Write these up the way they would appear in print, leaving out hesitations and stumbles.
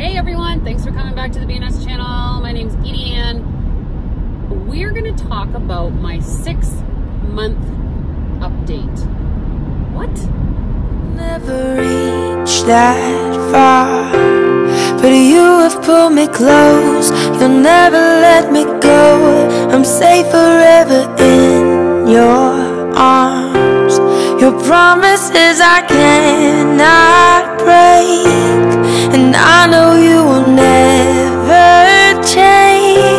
Hey everyone, thanks for coming back to the BNS channel. My name's Edie and we're going to talk about my 6-month update. What? Never reached that far, but you have pulled me close. You'll never let me go. I'm safe forever in your arms. Your promises I cannot break, and I know you will never change.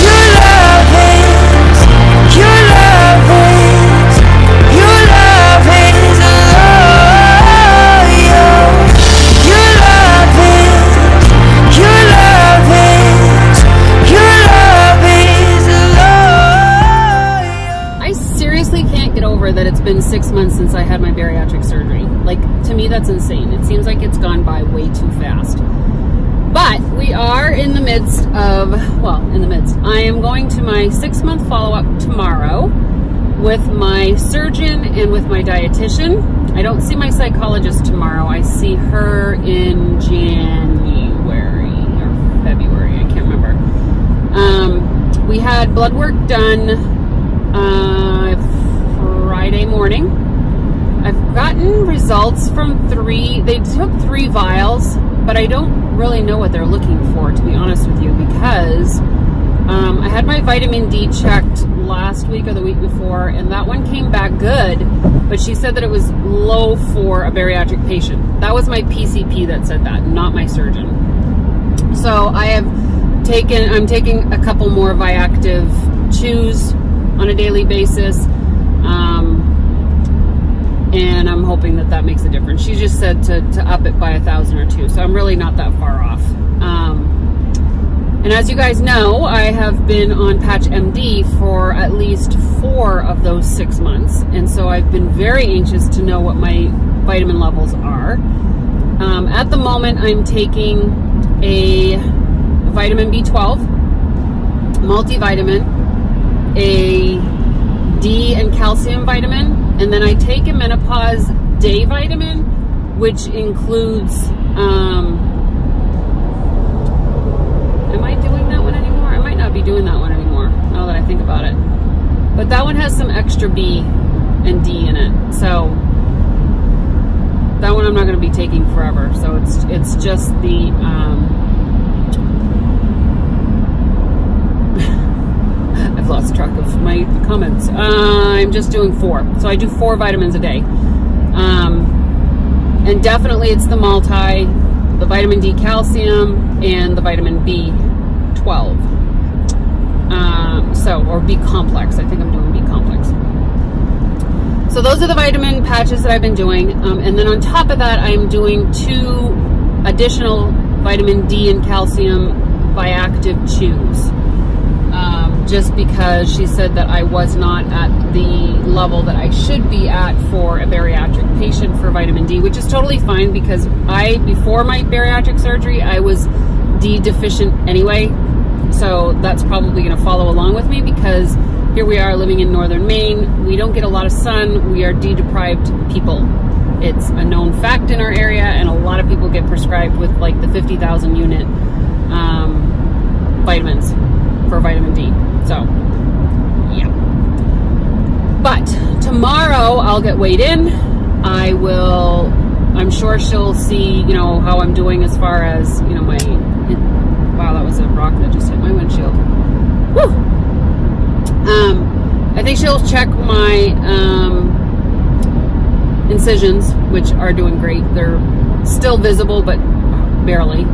Your love is, your love is, your love is loyal. Your love is, your love is, your love is loyal. I seriously can't get over that it's been 6 months since I had my bariatric surgery. Like, to me, that's insane. It seems like it's gone by way too fast. But we are in the midst of, I am going to my 6-month follow-up tomorrow with my surgeon and with my dietitian. I don't see my psychologist tomorrow. I see her in January or February. I can't remember. We had blood work done Friday morning. I've gotten results from 3. They took 3 vials, but I don't really know what they're looking for, to be honest with you, because I had my vitamin D checked last week or the week before, and that one came back good, but she said that it was low for a bariatric patient. That was my PCP that said that, not my surgeon. So I'm taking a couple more Viactive chews on a daily basis, and I'm hoping that that makes a difference. She just said to up it by 1,000 or 2, so I'm really not that far off. And as you guys know, I have been on Patch MD for at least 4 of those 6 months, and so I've been very anxious to know what my vitamin levels are. At the moment, I'm taking a vitamin B12, multivitamin, a D and calcium vitamin, and then I take a menopause day vitamin, which includes, am I doing that one anymore? I might not be doing that one anymore, now that I think about it. But that one has some extra B and D in it, so that one I'm not going to be taking forever. So it's just the, I've lost track of my comments. I'm just doing 4. So I do 4 vitamins a day. And definitely it's the multi, the vitamin D calcium, and the vitamin B12. Or B complex. I think I'm doing B complex. So those are the vitamin patches that I've been doing. And then on top of that, I'm doing 2 additional vitamin D and calcium Viactive chews. Just because she said that I was not at the level that I should be at for a bariatric patient for vitamin D, which is totally fine because before my bariatric surgery, I was D deficient anyway. So that's probably going to follow along with me because here we are living in northern Maine. We don't get a lot of sun. We are D deprived people. It's a known fact in our area, and a lot of people get prescribed with like the 50,000 unit vitamins for vitamin D. So, yeah. But tomorrow I'll get weighed in. I'm sure she'll see, you know, how I'm doing as far as, you know, wow, that was a rock that just hit my windshield. Woo! I think she'll check my incisions, which are doing great. They're still visible, but barely.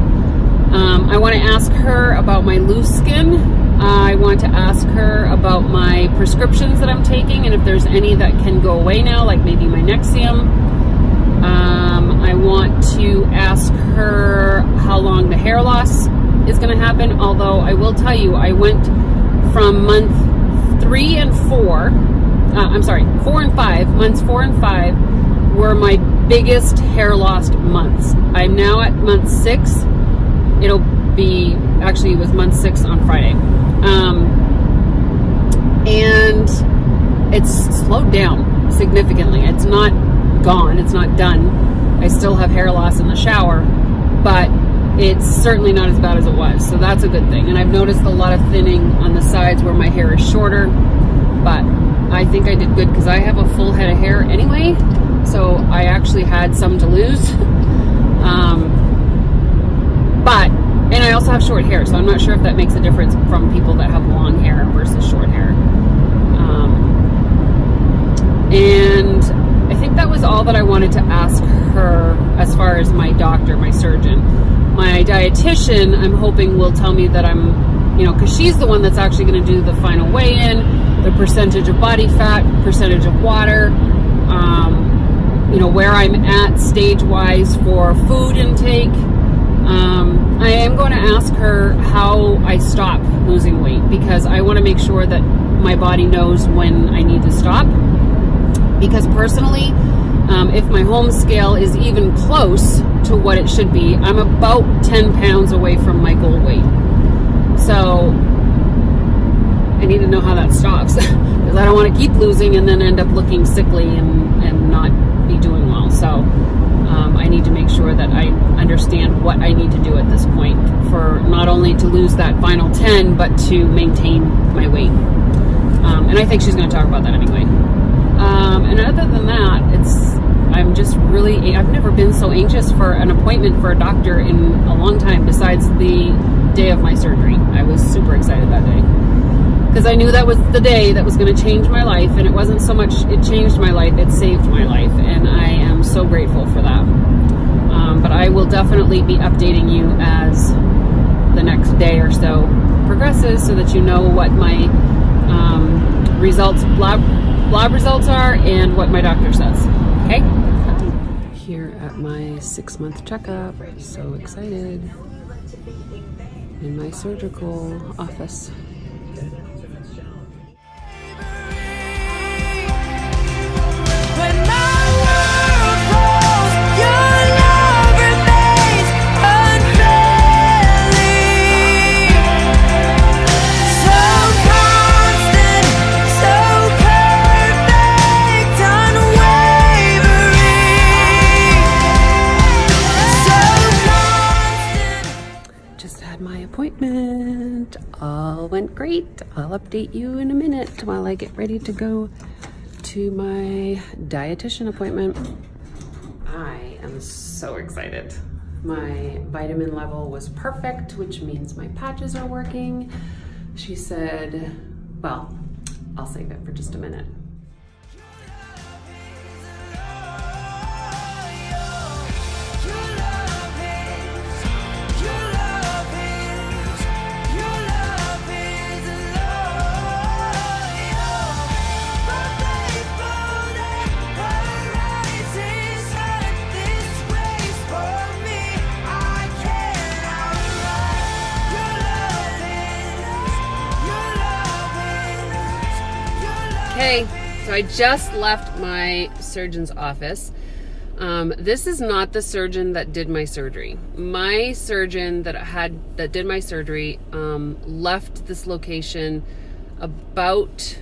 I want to ask her about my loose skin. I want to ask her about my prescriptions that I'm taking and if there's any that can go away now, like maybe my Nexium. I want to ask her how long the hair loss is going to happen, although I will tell you, I went from month 3 and 4, months 4 and 5 were my biggest hair loss months. I'm now at month 6. It'll be, actually it was month 6 on Friday. And it's slowed down significantly. It's not gone, it's not done, I still have hair loss in the shower, but it's certainly not as bad as it was. So that's a good thing. And I've noticed a lot of thinning on the sides where my hair is shorter, but I think I did good because I have a full head of hair anyway. So I actually had some to lose. And I also have short hair, so I'm not sure if that makes a difference from people that have long hair versus short hair. And I think that was all that I wanted to ask her as far as my doctor, my surgeon. My dietitian, I'm hoping will tell me that I'm, you know, because she's the one that's actually going to do the final weigh-in, the percentage of body fat, percentage of water, you know, where I'm at stage-wise for food intake. I am going to ask her how I stop losing weight, because I want to make sure that my body knows when I need to stop. Because personally, if my home scale is even close to what it should be, I'm about 10 pounds away from my goal weight. So I need to know how that stops, because I don't want to keep losing and then end up looking sickly and not be doing well. So I need to make sure that I understand what I need to do at this point for not only to lose that final 10, but to maintain my weight. And I think she's going to talk about that anyway. And other than that, I'm just really, I've never been so anxious for an appointment for a doctor in a long time, besides the day of my surgery. I was super excited that day, because I knew that was the day that was going to change my life. And it wasn't so much it changed my life, it saved my life. And I am so grateful for that. But I will definitely be updating you as the next day or so progresses, so that you know what my results, lab results are, and what my doctor says. Okay? Here at my 6-month checkup, so excited, in my surgical office. Appointment. All went great. I'll update you in a minute while I get ready to go to my dietitian appointment. I am so excited. My vitamin level was perfect, which means my patches are working. She said, well, I'll save it for just a minute. Okay, so I just left my surgeon's office. This is not the surgeon that did my surgery. My surgeon that did my surgery left this location about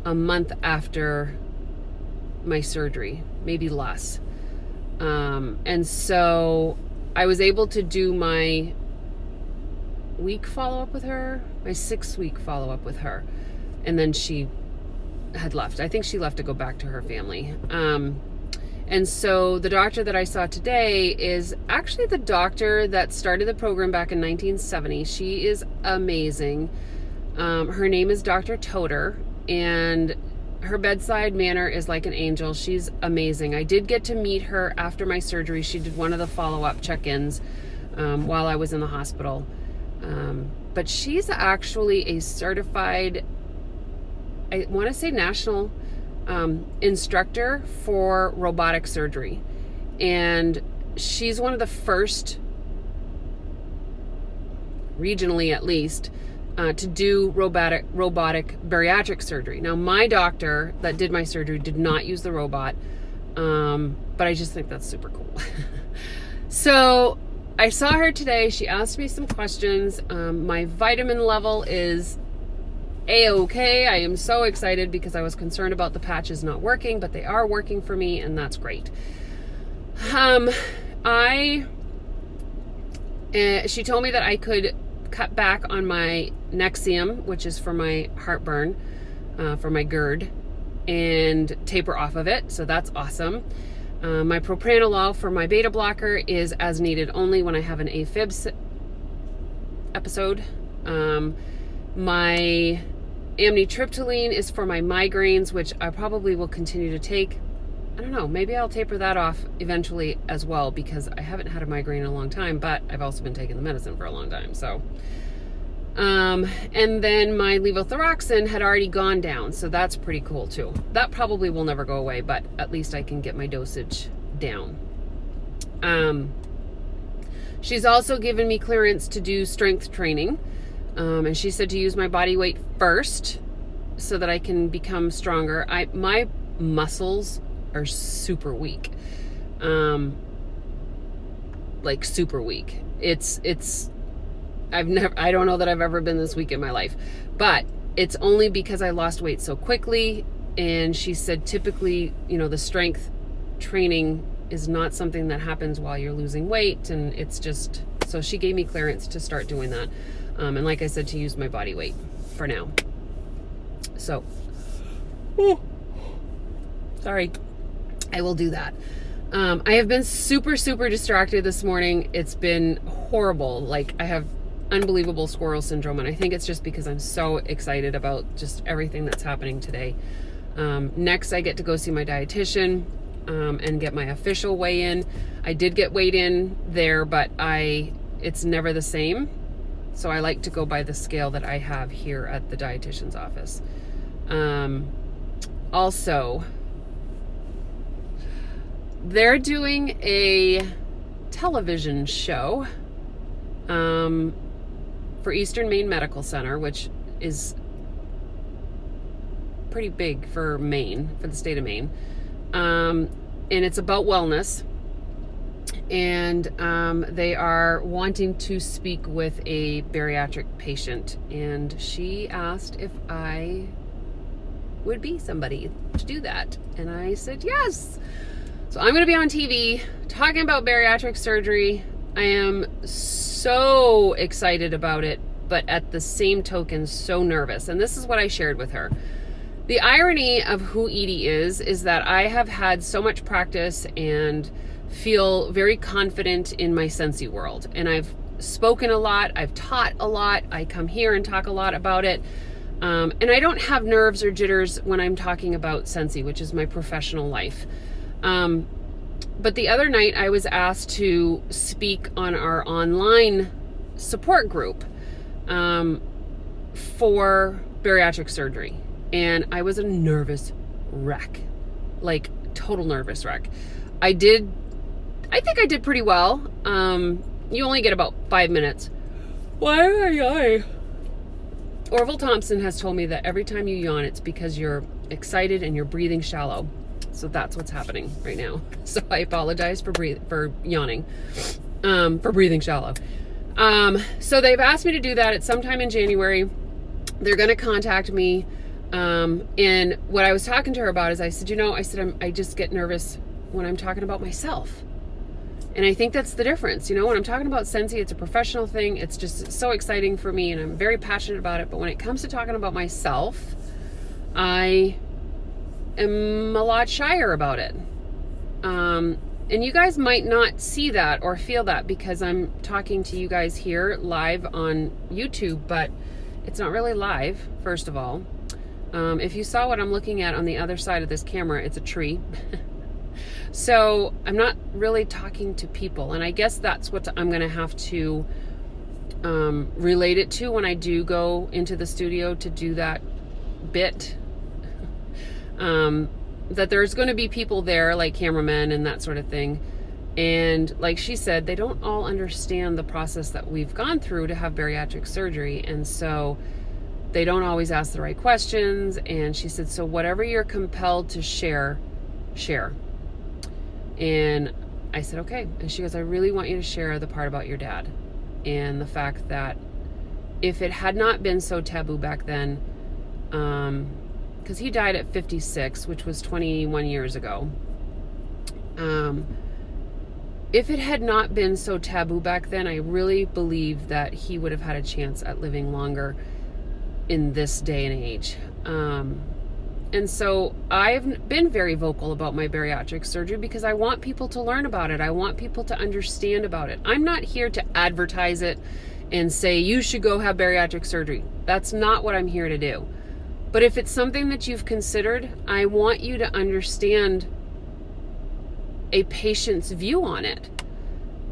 a month after my surgery, maybe less. And so I was able to do my week follow-up with her, my 6-week follow-up with her. And then she had left. I think she left to go back to her family. And so the doctor that I saw today is actually the doctor that started the program back in 1970. She is amazing. Her name is Dr. Toder, and her bedside manner is like an angel. She's amazing. I did get to meet her after my surgery. She did one of the follow-up check-ins while I was in the hospital. But she's actually a certified, I want to say national instructor for robotic surgery. And she's one of the first, regionally at least, to do robotic bariatric surgery. Now, my doctor that did my surgery did not use the robot, but I just think that's super cool. So I saw her today. She asked me some questions. My vitamin level is A-okay. I am so excited because I was concerned about the patches not working, but they are working for me, and that's great. She told me that I could cut back on my Nexium, which is for my heartburn, for my GERD, and taper off of it. So that's awesome. My propranolol for my beta blocker is as needed only when I have an AFib episode. My amitriptyline is for my migraines, which I probably will continue to take. I don't know, maybe I'll taper that off eventually as well, because I haven't had a migraine in a long time, but I've also been taking the medicine for a long time, so. And then my levothyroxine had already gone down, so that's pretty cool too. That probably will never go away, but at least I can get my dosage down. She's also given me clearance to do strength training, and she said to use my body weight first so that I can become stronger. My muscles are super weak, like super weak. I don't know that I've ever been this weak in my life, but it's only because I lost weight so quickly. And she said typically, you know, the strength training is not something that happens while you're losing weight, and it's just, so she gave me clearance to start doing that. And like I said, to use my body weight for now. So, sorry, I will do that. I have been super, super distracted this morning. It's been horrible. Like, I have unbelievable squirrel syndrome, and I think it's just because I'm so excited about just everything that's happening today. Next, I get to go see my dietitian and get my official weigh-in. I did get weighed in there, but it's never the same. So I like to go by the scale that I have here at the dietitian's office. Also, they're doing a television show for Eastern Maine Medical Center, which is pretty big for Maine, for the state of Maine. And it's about wellness. And they are wanting to speak with a bariatric patient. And she asked if I would be somebody to do that. And I said yes. So I'm going to be on TV talking about bariatric surgery. I am so excited about it, but at the same token, so nervous. And this is what I shared with her. The irony of who Edie is that I have had so much practice and feel very confident in my Scentsy world. And I've spoken a lot, I've taught a lot, I come here and talk a lot about it. And I don't have nerves or jitters when I'm talking about Scentsy, which is my professional life. But the other night I was asked to speak on our online support group for bariatric surgery. And I was a nervous wreck, like total nervous wreck. I think I did pretty well. You only get about 5 minutes. Why am I yawning? Orville Thompson has told me that every time you yawn, it's because you're excited and you're breathing shallow. So that's what's happening right now. So I apologize for yawning, for breathing shallow. So they've asked me to do that at sometime in January. They're going to contact me. And what I was talking to her about is I said, I just get nervous when I'm talking about myself. And I think that's the difference. You know, when I'm talking about Scentsy, it's a professional thing. It's just so exciting for me and I'm very passionate about it. But when it comes to talking about myself, I am a lot shyer about it. And you guys might not see that or feel that because I'm talking to you guys here live on YouTube, but it's not really live, first of all. If you saw what I'm looking at on the other side of this camera, it's a tree. So I'm not really talking to people, and I guess that's what I'm going to have to relate it to when I do go into the studio to do that bit. That there's going to be people there, like cameramen and that sort of thing. And like she said, they don't all understand the process that we've gone through to have bariatric surgery. And so they don't always ask the right questions. And she said, so whatever you're compelled to share, share. And I said, okay. And she goes, I really want you to share the part about your dad and the fact that if it had not been so taboo back then, because he died at 56, which was 21 years ago. if it had not been so taboo back then, I really believe that he would have had a chance at living longer in this day and age. And so I've been very vocal about my bariatric surgery because I want people to learn about it. I want people to understand about it. I'm not here to advertise it and say, you should go have bariatric surgery. That's not what I'm here to do. But if it's something that you've considered, I want you to understand a patient's view on it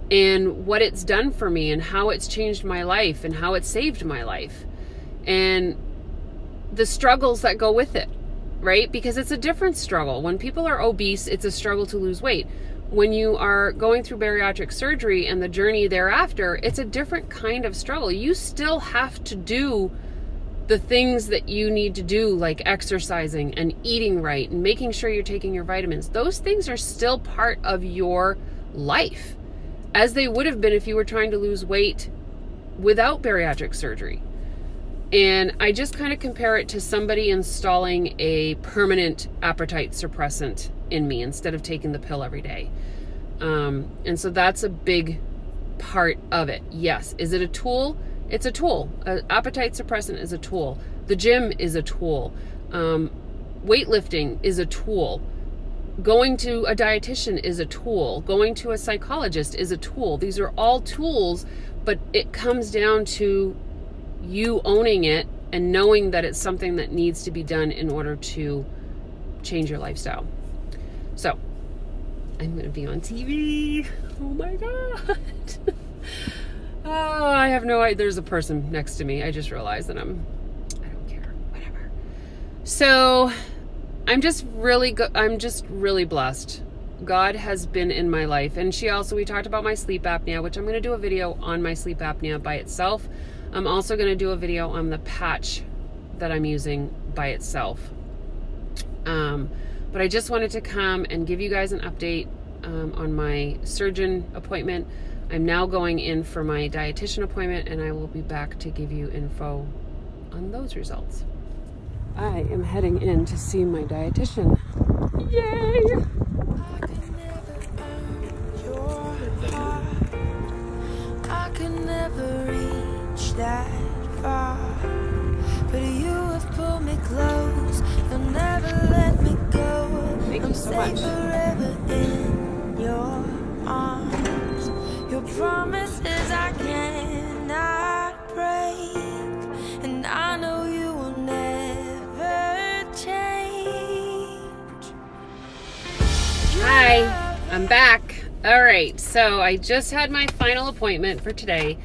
and what it's done for me and how it's changed my life and how it saved my life and the struggles that go with it, right? Because it's a different struggle. When people are obese, it's a struggle to lose weight. When you are going through bariatric surgery and the journey thereafter, it's a different kind of struggle. You still have to do the things that you need to do, like exercising and eating right and making sure you're taking your vitamins. Those things are still part of your life, as they would have been if you were trying to lose weight without bariatric surgery. And I just kind of compare it to somebody installing a permanent appetite suppressant in me instead of taking the pill every day. And so that's a big part of it. Yes. Is it a tool? It's a tool. Appetite suppressant is a tool. The gym is a tool. Weightlifting is a tool. Going to a dietitian is a tool. Going to a psychologist is a tool. These are all tools, but it comes down to you owning it and knowing that it's something that needs to be done in order to change your lifestyle. So, I'm going to be on TV. Oh my God. Oh, I have no idea. There's a person next to me. I just realized that I don't care. Whatever. So, I'm just really blessed. God has been in my life. And we talked about my sleep apnea, which I'm going to do a video on my sleep apnea by itself. I'm also going to do a video on the patch that I'm using by itself. But I just wanted to come and give you guys an update on my surgeon appointment. I'm now going in for my dietitian appointment, and I will be back to give you info on those results. I am heading in to see my dietitian. Yay! I could never reach that far, but you have pulled me close. You'll never let me go. Thank you so much. Forever in your arms. Your promises I cannot break, and I know you will never change. Hi, I'm back. All right, so I just had my final appointment for today.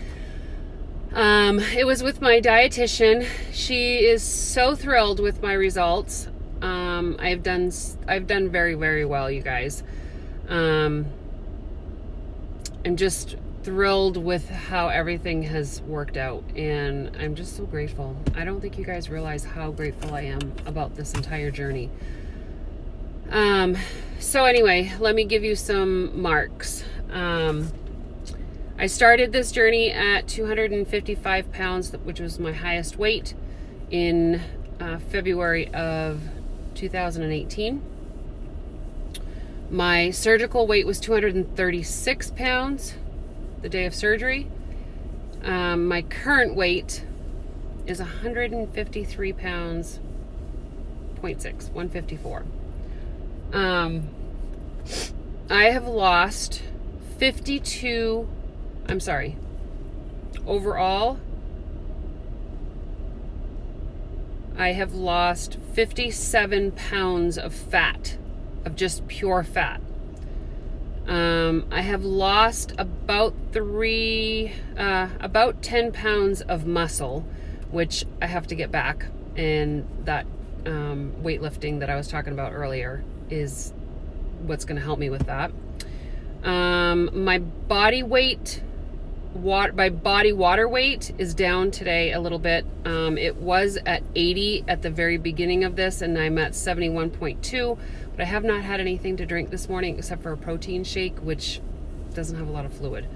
It was with my dietitian. She is so thrilled with my results. I've done very, very well, you guys. I'm just thrilled with how everything has worked out, and I'm just so grateful. I don't think you guys realize how grateful I am about this entire journey. So anyway, let me give you some marks. I started this journey at 255 pounds, which was my highest weight, in February of 2018. My surgical weight was 236 pounds the day of surgery. My current weight is 153 pounds, 0.6, 154. I have lost 52, I'm sorry, overall, I have lost 57 pounds of fat, of just pure fat. I have lost about 10 pounds of muscle, which I have to get back, and that weightlifting that I was talking about earlier is what's going to help me with that. My body weight, water weight is down today a little bit. It was at 80 at the very beginning of this, and I'm at 71.2, but I have not had anything to drink this morning except for a protein shake, which doesn't have a lot of fluid.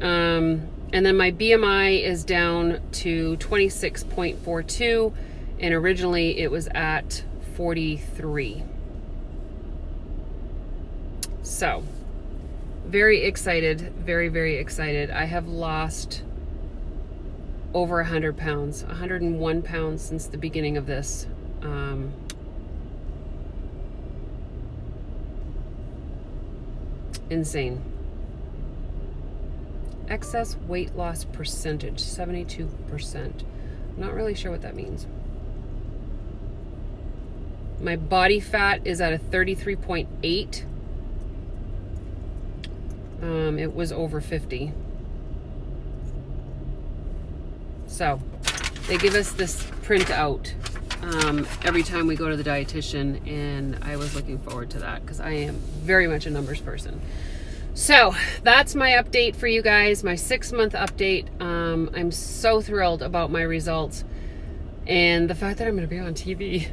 And then my BMI is down to 26.42, and originally it was at 43. So very excited, very, very excited. I have lost over 100 pounds, 101 pounds since the beginning of this. Insane. Excess weight loss percentage, 72%. Not really sure what that means. My body fat is at a 33.8. It was over 50. So they give us this printout every time we go to the dietitian, and I was looking forward to that because I am very much a numbers person. So that's my update for you guys, my 6-month update. I'm so thrilled about my results and the fact that I'm going to be on TV.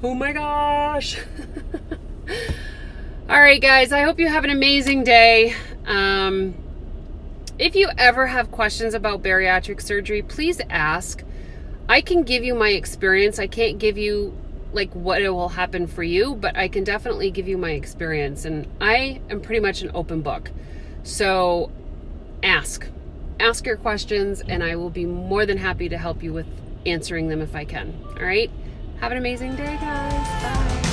Oh my gosh. All right, guys, I hope you have an amazing day. If you ever have questions about bariatric surgery, please ask. I can give you my experience. I can't give you like what it will happen for you, but I can definitely give you my experience, and I am pretty much an open book. So ask your questions, and I will be more than happy to help you with answering them if I can. All right, have an amazing day, guys. Bye.